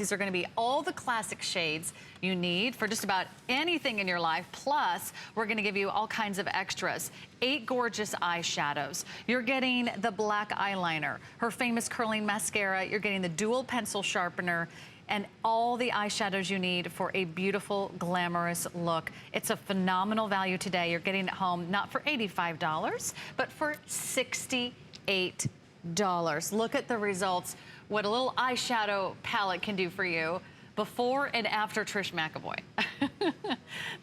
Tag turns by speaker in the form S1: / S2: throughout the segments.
S1: These are going to be all the classic shades you need for just about anything in your life. Plus, we're going to give you all kinds of extras. 8 gorgeous eyeshadows. You're getting the black eyeliner, her famous curling mascara. You're getting the dual pencil sharpener, and all the eyeshadows you need for a beautiful, glamorous look. It's a phenomenal value today. You're getting it home not for $85, but for $68. Look at the results. What a little eyeshadow palette can do for you before and after Trish McEvoy.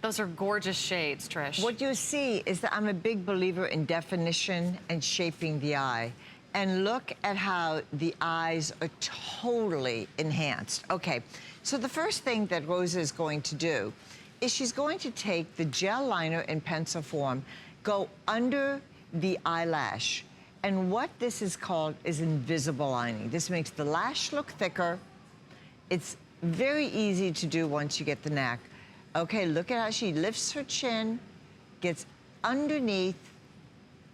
S1: Those are gorgeous shades, Trish.
S2: What you see is that I'm a big believer in definition and shaping the eye. And look at how the eyes are totally enhanced. Okay, so the first thing that Rosa is going to do is she's going to take the gel liner in pencil form, go under the eyelash. And what this is called is invisible lining. This makes the lash look thicker. It's very easy to do once you get the knack. Okay, look at how she lifts her chin, gets underneath,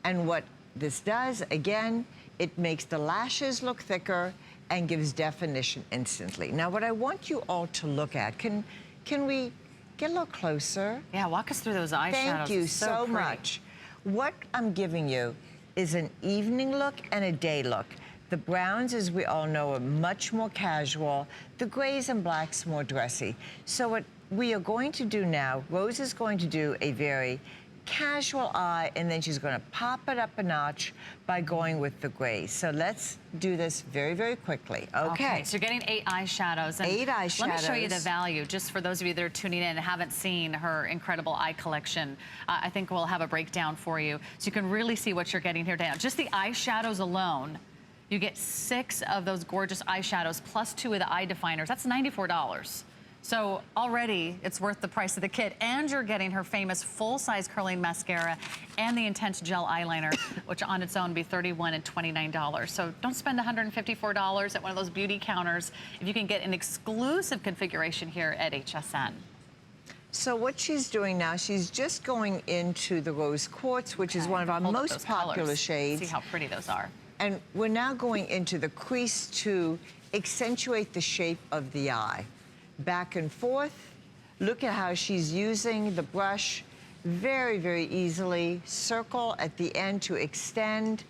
S2: and what this does, again, it makes the lashes look thicker and gives definition instantly. Now, what I want you all to look at, can we get a little closer?
S1: Yeah, walk us through those eyeshadows.
S2: Thank you so much. What I'm giving you is an evening look and a day look. The browns, as we all know, are much more casual. The grays and blacks more dressy. So what we are going to do now, Rose is going to do a very casual eye, and then she's going to pop it up a notch by going with the grays. So let's do this very, very quickly. Okay.
S1: So you're getting 8 eyeshadows. And
S2: 8 eyeshadows.
S1: Let me show you the value, just for those of you that are tuning in and haven't seen her incredible eye collection. I think we'll have a breakdown for you, so you can really see what you're getting here down. Just the eyeshadows alone, you get 6 of those gorgeous eyeshadows plus 2 of the eye definers. That's $94. So already it's worth the price of the kit, and you're getting her famous full-size curling mascara and the intense gel eyeliner, which on its own would be $31 and $29. So don't spend $154 at one of those beauty counters if you can get an exclusive configuration here at HSN.
S2: So what she's doing now, she's just going into the rose quartz, which is one of our most popular shades.
S1: See how pretty those are.
S2: And we're now going into the crease to accentuate the shape of the eye. Back and forth. Look at how she's using the brush very, very easily. Circle at the end to extend.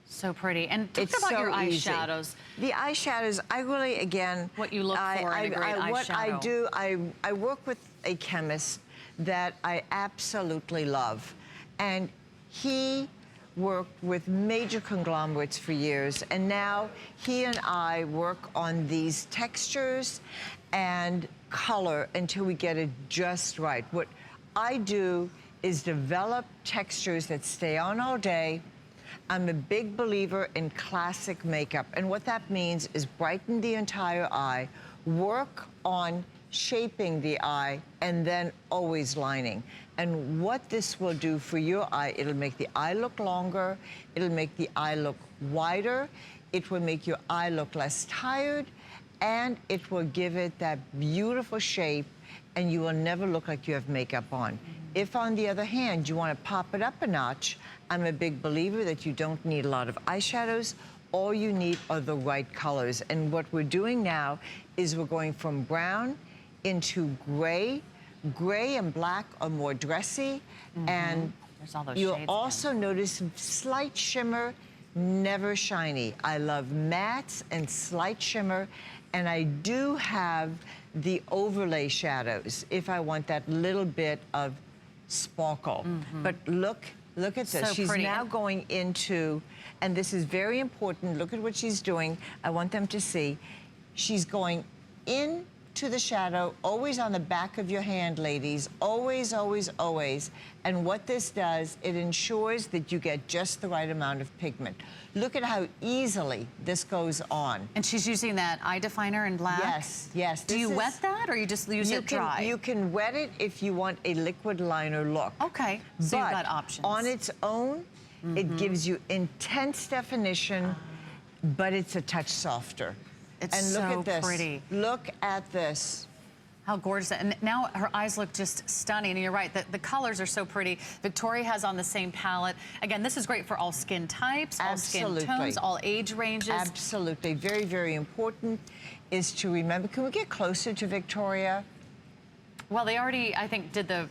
S1: So pretty. And talk about your eyeshadows.
S2: The eyeshadows, I really, again...
S1: What you look for in a great eyeshadow.
S2: What I do, I work with a chemist that I absolutely love. And he worked with major conglomerates for years, and now he and I work on these textures and color until we get it just right. What I do is develop textures that stay on all day. I'm a big believer in classic makeup, and what that means is brighten the entire eye, work on shaping the eye, and then always lining. And what this will do for your eye, it'll make the eye look longer, it'll make the eye look wider, it will make your eye look less tired, and it will give it that beautiful shape, and you will never look like you have makeup on. If, on the other hand, you want to pop it up a notch, I'm a big believer that you don't need a lot of eyeshadows. All you need are the right colors. And what we're doing now is we're going from brown into gray. Gray and black are more dressy, and you'll also notice slight shimmer, never shiny. I love mattes and slight shimmer, and I do have the overlay shadows if I want that little bit of sparkle. But look at this.
S1: So
S2: she's
S1: pretty.
S2: now going into, and this is very important, look at what she's doing. I want them to see. She's going in to the shadow, always on the back of your hand, ladies. Always, always, always. And what this does, it ensures that you get just the right amount of pigment. Look at how easily this goes on.
S1: And she's using that eye definer in black?
S2: Yes, yes.
S1: Do you wet that, or you just use it dry?
S2: You can wet it if you want a liquid liner look.
S1: Okay, so you've got options.
S2: On its own, it gives you intense definition, but it's a touch softer.
S1: It's
S2: and look
S1: so
S2: at this.
S1: pretty.
S2: Look at this.
S1: How gorgeous. And now her eyes look just stunning. And you're right, the colors are so pretty. Victoria has on the same palette. Again, this is great for all skin types, all skin tones, all age ranges.
S2: Absolutely. Very, very important is to remember. Can we get closer to Victoria?
S1: Well, they already, I think, did the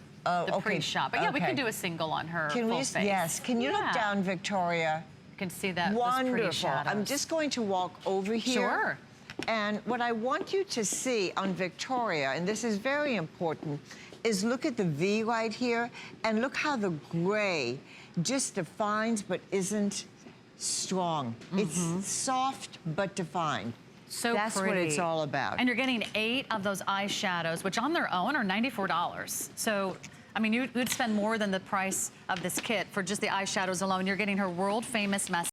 S1: pre-shot. But yeah, we can do a single on her full face.
S2: Yes. Can you look down, Victoria?
S1: You can see that.
S2: Wonderful. I'm just going to walk over here.
S1: Sure.
S2: And what I want you to see on Victoria, and this is very important, is look at the V right here, and look how the gray just defines but isn't strong. It's soft but defined.
S1: So
S2: that's
S1: pretty.
S2: What it's all about.
S1: And you're getting 8 of those eyeshadows, which on their own are $94. So, I mean, you'd spend more than the price of this kit for just the eyeshadows alone. You're getting her world famous mascara.